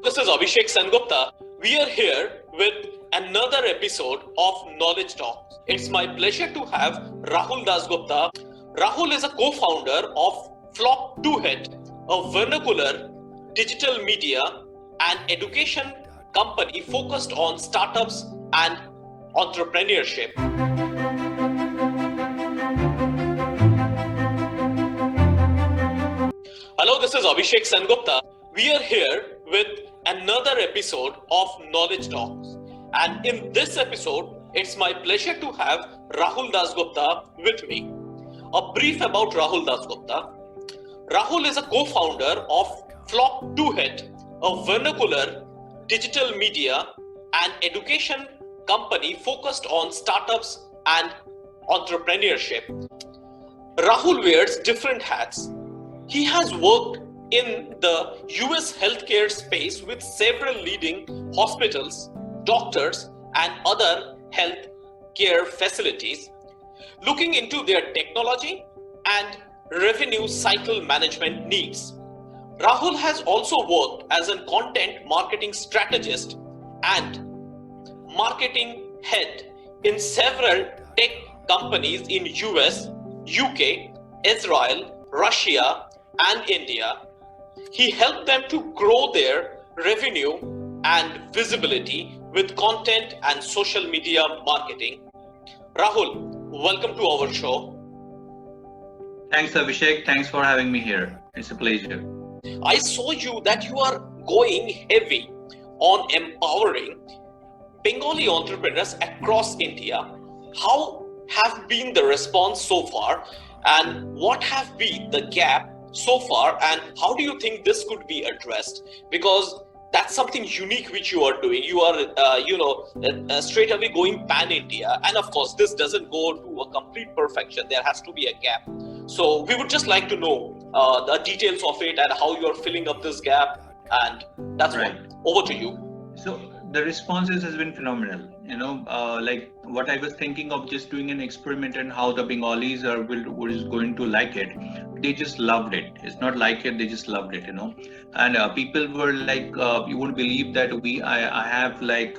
This is Abhishek Sengupta. We are here with another episode of Knowledge Talks. It's my pleasure to have Rahul Dasgupta. Rahul is a co-founder of Flop 2 Hit, a vernacular digital media and education company focused on startups and entrepreneurship. Hello, this is Abhishek Sengupta. We are here with another episode of Knowledge Talks. And in this episode, it's my pleasure to have Rahul Dasgupta with me. A brief about Rahul Dasgupta. Rahul is a co-founder of Flop 2 Hit, a vernacular digital media and education company focused on startups and entrepreneurship. Rahul wears different hats. He has worked in the US healthcare space with several leading hospitals, doctors, and other health care facilities, looking into their technology and revenue cycle management needs. Rahul has also worked as a content marketing strategist and marketing head in several tech companies in US, UK, Israel, Russia, and India. He helped them to grow their revenue and visibility with content and social media marketing. Rahul, welcome to our show. Thanks, Abhishek. Thanks for having me here. It's a pleasure. I saw you that you are going heavy on empowering Bengali entrepreneurs across India. How have been the response so far, and what have been the gap so far, and how do you think this could be addressed? Because that's something unique which you are doing. You are, straight away going pan-India, and of course, this doesn't go to a complete perfection. There has to be a gap. So we would just like to know the details of it and how you are filling up this gap, and that's Right. one. Over to you. So the responses has been phenomenal. Like what I was thinking of just doing an experiment and how the Bengalis is going to like it. They just loved it. It's not like it. They just loved it. And people were like, you won't believe that I have like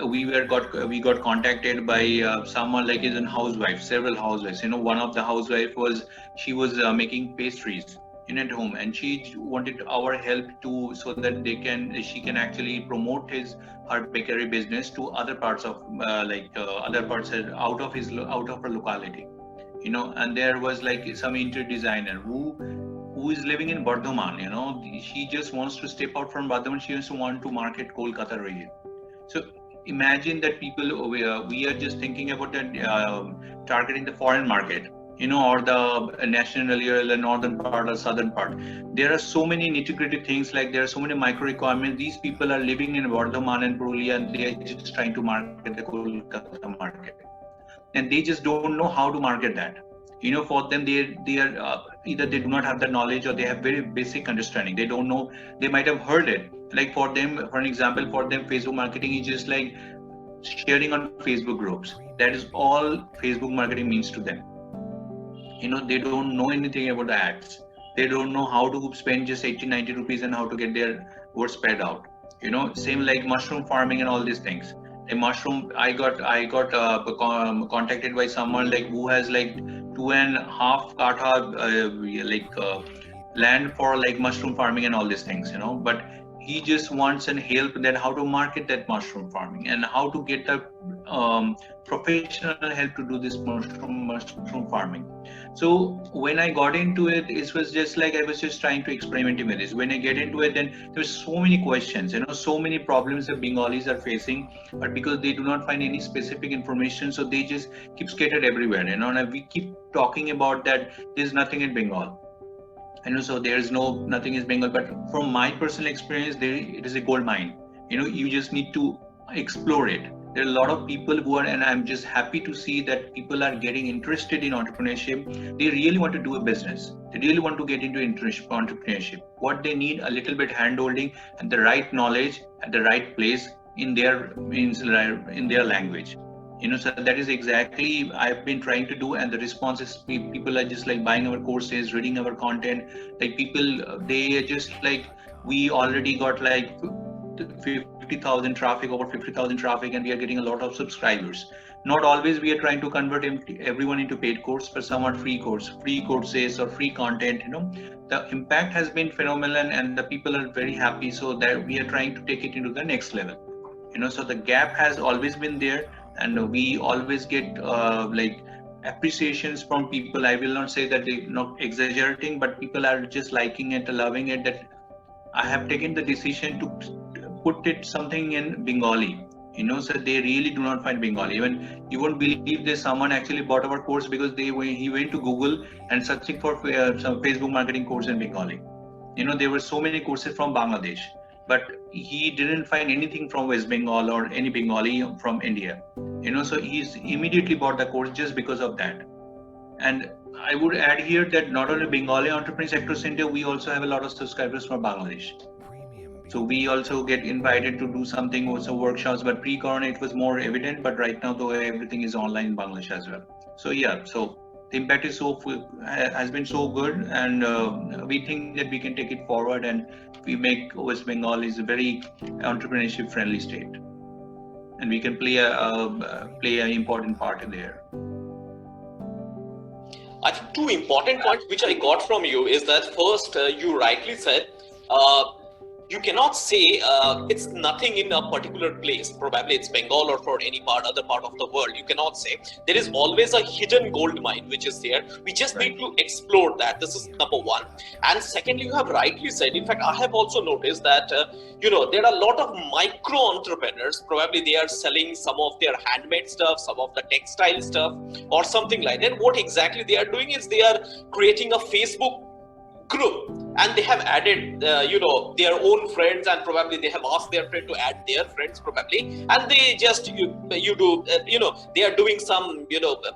we got contacted by someone like is a housewife, several housewives. One of the housewife was making pastries at home, and she wanted our help to so that she can actually promote her bakery business to other parts of other parts out of her locality. And there was like some interior designer who is living in Bardhaman. She just wants to step out from Bardhaman. She just want to market Kolkata region. So imagine that people we are just thinking about that targeting the foreign market, or the national or the northern part or southern part. There are so many nitty-gritty things, like there are so many micro requirements. These people are living in Bardhaman and Purulia, and they are just trying to market the Kolkata market, and they just don't know how to market that. For them, they are either they do not have the knowledge, or they have very basic understanding. They don't know. They might have heard it. Like for them, for an example, for them, Facebook marketing is just like sharing on Facebook groups. That is all Facebook marketing means to them. They don't know anything about the ads. They don't know how to spend just 80-90 rupees and how to get their words spread out. Same like mushroom farming and all these things. A mushroom, I got contacted by someone like who has like 2.5 katha land for like mushroom farming and all these things. But he just wants an help that how to market that mushroom farming and how to get the professional help to do this mushroom farming. So when I got into it, it was just like I was just trying to experiment with this. When I get into it, then there's so many questions, so many problems that Bengalis are facing, but because they do not find any specific information, so they just keep scattered everywhere. And we keep talking about that there's nothing in Bengal. So there's nothing is Bengal, but from my personal experience, it is a gold mine. You just need to explore it. There are a lot of people who are, and I'm just happy to see that people are getting interested in entrepreneurship. They really want to do a business. They really want to get into entrepreneurship. What they need, a little bit hand-holding and the right knowledge at the right place in their language. So that is exactly I've been trying to do, and the response is people are just like buying our courses, reading our content. Like people, they are just like we already got like 50,000 traffic, over 50,000 traffic, and we are getting a lot of subscribers. Not always we are trying to convert everyone into paid course, but some are free courses or free content. The impact has been phenomenal, and the people are very happy. So that we are trying to take it into the next level. So the gap has always been there, and we always get like appreciations from people. I will not say that they're not exaggerating, but people are just liking it, loving it, that I have taken the decision to put it something in Bengali. So they really do not find Bengali. Even you won't believe there's someone actually bought our course because he went to Google and searching for some Facebook marketing course in Bengali. There were so many courses from Bangladesh, but he didn't find anything from West Bengal or any Bengali from India. So he's immediately bought the course just because of that. And I would add here that not only Bengali Entrepreneur Sector Center, we also have a lot of subscribers from Bangladesh. So we also get invited to do something, also workshops, but pre-corona it was more evident, but right now though everything is online in Bangladesh as well. So yeah, so the impact is has been so good, and we think that we can take it forward, and we make West Bengal is a very entrepreneurship friendly state, and we can play an important part in there. I think two important points which I got from you is that first, you rightly said, you cannot say it's nothing in a particular place. Probably it's Bengal or for any other part of the world. You cannot say. There is always a hidden gold mine which is there. We just need to explore that. This is number one. And secondly, you have rightly said, in fact, I have also noticed that, there are a lot of micro entrepreneurs. Probably they are selling some of their handmade stuff, some of the textile stuff or something like that. What exactly they are doing is they are creating a Facebook group, and they have added their own friends, and probably they have asked their friend to add their friends probably, and they just you do they are doing some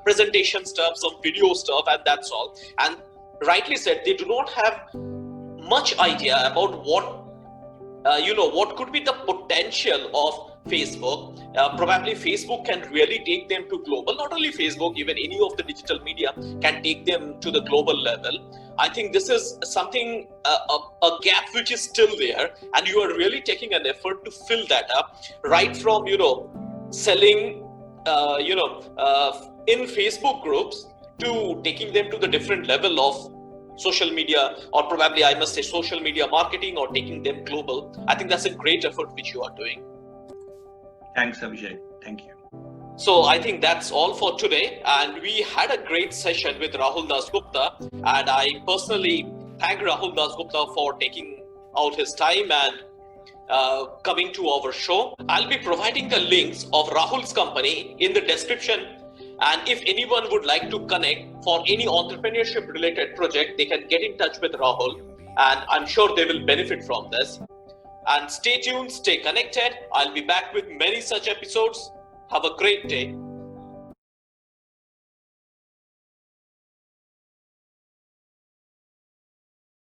presentation stuff, some video stuff, and that's all. And rightly said, they do not have much idea about what could be the potential of Facebook. Probably Facebook can really take them to global. Not only Facebook, even any of the digital media can take them to the global level. I think this is something, a gap which is still there, and you are really taking an effort to fill that up, right from selling in Facebook groups to taking them to the different level of social media, or probably I must say social media marketing, or taking them global. I think that's a great effort which you are doing. Thanks, Abhishek. Thank you. So I think that's all for today, and we had a great session with Rahul Dasgupta, and I personally thank Rahul Dasgupta for taking out his time and coming to our show. I'll be providing the links of Rahul's company in the description, and if anyone would like to connect for any entrepreneurship related project, they can get in touch with Rahul, and I'm sure they will benefit from this. And stay tuned, stay connected. I'll be back with many such episodes. Have a great day.